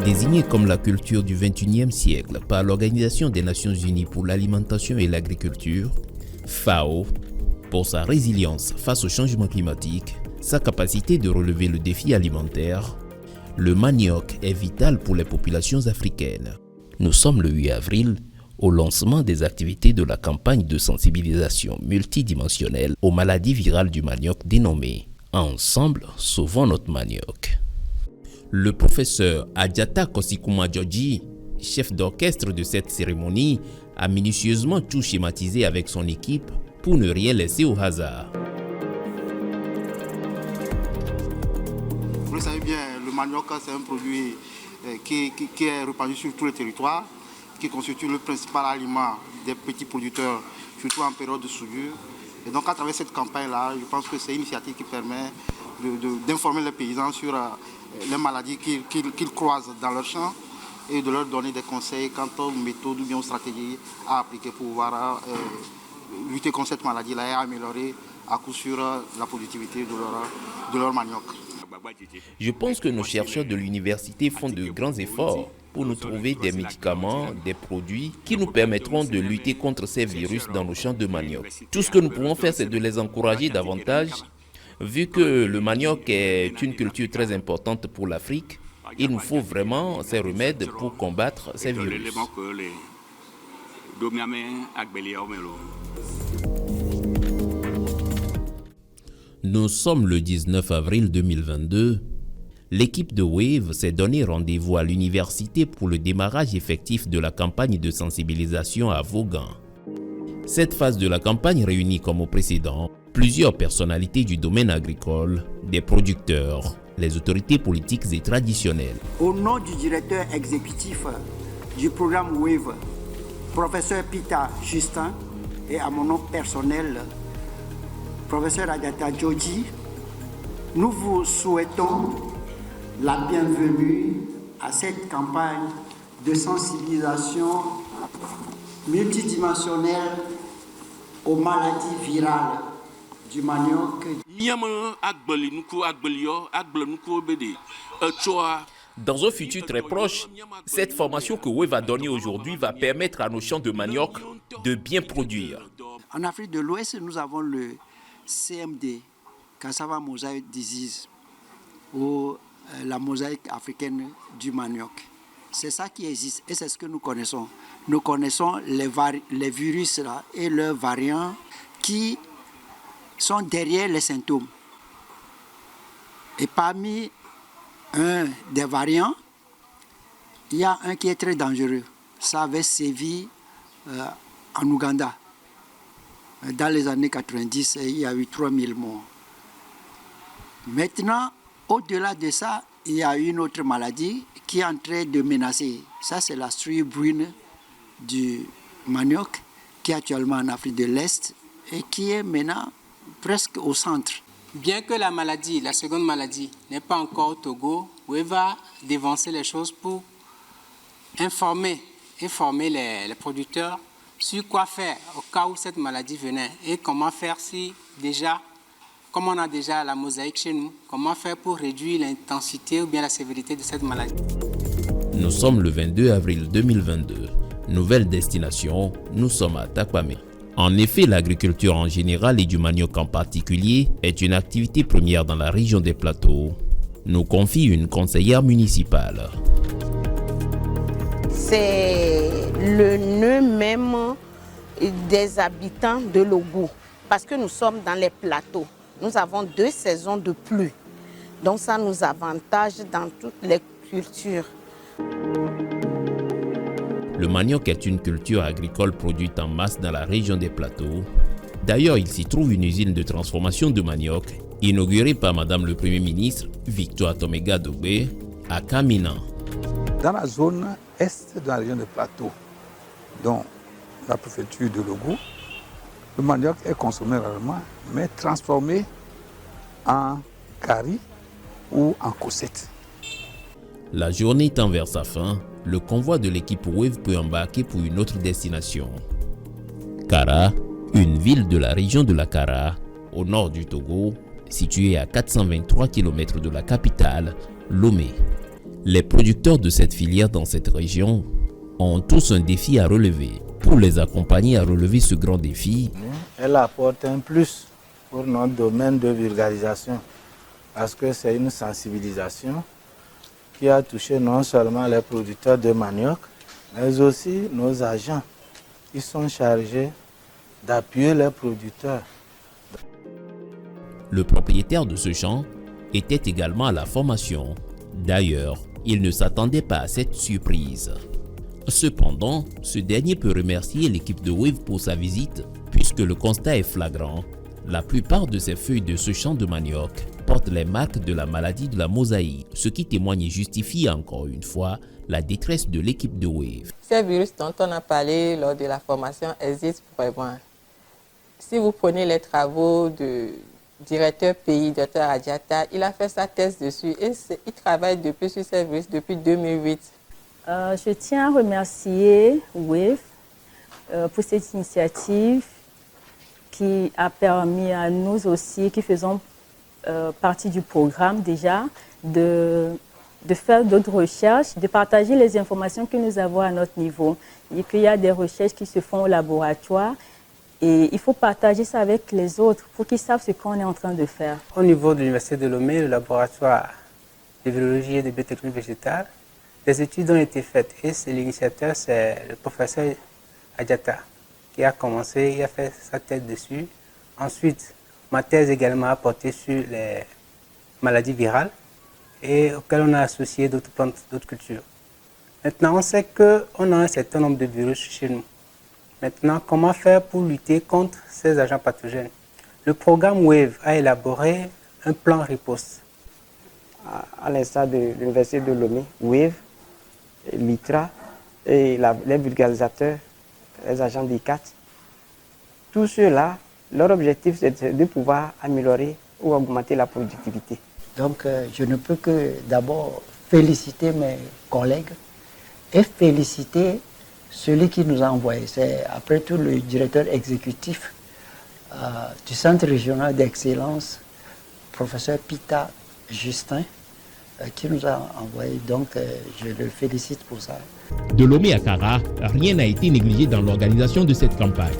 Désignée comme la culture du XXIe siècle par l'Organisation des Nations Unies pour l'alimentation et l'agriculture, FAO, pour sa résilience face au changement climatique, sa capacité de relever le défi alimentaire, le manioc est vital pour les populations africaines. Nous sommes le 8 avril, au lancement des activités de la campagne de sensibilisation multidimensionnelle aux maladies virales du manioc dénommée « Ensemble, sauvons notre manioc ». Le professeur Adjata Kosikuma Djodji, chef d'orchestre de cette cérémonie, a minutieusement tout schématisé avec son équipe pour ne rien laisser au hasard. Vous le savez bien, le manioc, c'est un produit qui est répandu sur tous les territoires, qui constitue le principal aliment des petits producteurs, surtout en période de soudure. Et donc à travers cette campagne-là, je pense que c'est une initiative qui permet d'informer les paysans sur les maladies qu'ils croisent dans leur champ et de leur donner des conseils quant aux méthodes ou bien aux stratégies à appliquer pour pouvoir lutter contre cette maladie-là et améliorer à coup sûr la productivité de leur manioc. Je pense que nos chercheurs de l'université font de grands efforts pour nous trouver des médicaments, des produits qui nous permettront de lutter contre ces virus dans nos champs de manioc. Tout ce que nous pouvons faire, c'est de les encourager davantage. Vu que le manioc est une culture très importante pour l'Afrique, il nous faut vraiment ces remèdes pour combattre ces virus. Nous sommes le 19 avril 2022. L'équipe de Wave s'est donné rendez-vous à l'université pour le démarrage effectif de la campagne de sensibilisation à Vaughan. Cette phase de la campagne réunit comme au précédent plusieurs personnalités du domaine agricole, des producteurs, les autorités politiques et traditionnelles. Au nom du directeur exécutif du programme Wave, professeur Pita Justin, et à mon nom personnel, professeur Adjata Djodji, nous vous souhaitons la bienvenue à cette campagne de sensibilisation multidimensionnelle aux maladies virales du manioc. Dans un futur très proche, cette formation que Wave va donner aujourd'hui va permettre à nos champs de manioc de bien produire. En Afrique de l'Ouest, nous avons le CMD, Cassava Mosaic Disease, ou la mosaïque africaine du manioc. C'est ça qui existe et c'est ce que nous connaissons. Nous connaissons les virus là, et leurs variants qui sont derrière les symptômes. Et parmi un des variants, il y a un qui est très dangereux. Ça avait sévi en Ouganda. Dans les années 90, il y a eu 3000 morts. Maintenant, au-delà de ça, il y a une autre maladie qui est en train de menacer. Ça, c'est la striée brune du manioc, qui est actuellement en Afrique de l'Est et qui est maintenant presque au centre. Bien que la maladie, la seconde maladie, n'est pas encore au Togo, Wave va dévancer les choses pour informer les producteurs sur quoi faire au cas où cette maladie venait et comment faire si déjà, comme on a déjà la mosaïque chez nous, comment faire pour réduire l'intensité ou bien la sévérité de cette maladie. Nous sommes le 22 avril 2022. Nouvelle destination, nous sommes à Takwame. En effet, l'agriculture en général et du manioc en particulier est une activité première dans la région des plateaux, nous confie une conseillère municipale. C'est le nœud même des habitants de Logou, parce que nous sommes dans les plateaux. Nous avons 2 saisons de pluie, donc ça nous avantage dans toutes les cultures. Le manioc est une culture agricole produite en masse dans la région des plateaux. D'ailleurs, il s'y trouve une usine de transformation de manioc, inaugurée par Madame le Premier ministre Victoire Tomega Dobé à Kamina. Dans la zone est de la région des plateaux, dont la préfecture de Logou, le manioc est consommé rarement, mais transformé en curry ou en cossette. La journée tend vers sa fin, le convoi de l'équipe Wave peut embarquer pour une autre destination. Kara, une ville de la région de la Kara, au nord du Togo, située à 423 km de la capitale, Lomé. Les producteurs de cette filière dans cette région ont tous un défi à relever. Pour les accompagner à relever ce grand défi, elle apporte un plus pour notre domaine de vulgarisation parce que c'est une sensibilisation qui a touché non seulement les producteurs de manioc, mais aussi nos agents qui sont chargés d'appuyer les producteurs. Le propriétaire de ce champ était également à la formation. D'ailleurs, il ne s'attendait pas à cette surprise. Cependant, ce dernier peut remercier l'équipe de Wave pour sa visite, puisque le constat est flagrant. La plupart de ces feuilles de ce champ de manioc portent les marques de la maladie de la mosaïque, ce qui témoigne et justifie encore une fois la détresse de l'équipe de Wave. Ces virus dont on a parlé lors de la formation existent vraiment. Si vous prenez les travaux du directeur pays, Dr Adjata, il a fait sa thèse dessus et il travaille depuis sur ces virus depuis 2008. Je tiens à remercier Wave pour cette initiative qui a permis à nous aussi, qui faisons partie du programme déjà, de faire d'autres recherches, de partager les informations que nous avons à notre niveau. Et qu'il y a des recherches qui se font au laboratoire et il faut partager ça avec les autres pour qu'ils savent ce qu'on est en train de faire. Au niveau de l'Université de Lomé, le laboratoire de biologie et de biotechnologie végétale, des études ont été faites et l'initiateur, c'est le professeur Adjata qui a commencé, il a fait sa thèse dessus. Ensuite, ma thèse également a porté sur les maladies virales et auxquelles on a associé d'autres plantes, d'autres cultures. Maintenant, on sait qu'on a un certain nombre de virus chez nous. Maintenant, comment faire pour lutter contre ces agents pathogènes? Le programme WAVE a élaboré un plan riposte. À l'instar de l'Université de Lomé, WAVE, l'ITRA et les vulgarisateurs, les agents d'ICAT, tous ceux-là, leur objectif c'est de pouvoir améliorer ou augmenter la productivité. Donc je ne peux que d'abord féliciter mes collègues et féliciter celui qui nous a envoyé. C'est après tout le directeur exécutif du Centre régional d'excellence, professeur Pita Justin, qui nous a envoyé. Donc je le félicite pour ça. De Lomé à Kara, rien n'a été négligé dans l'organisation de cette campagne.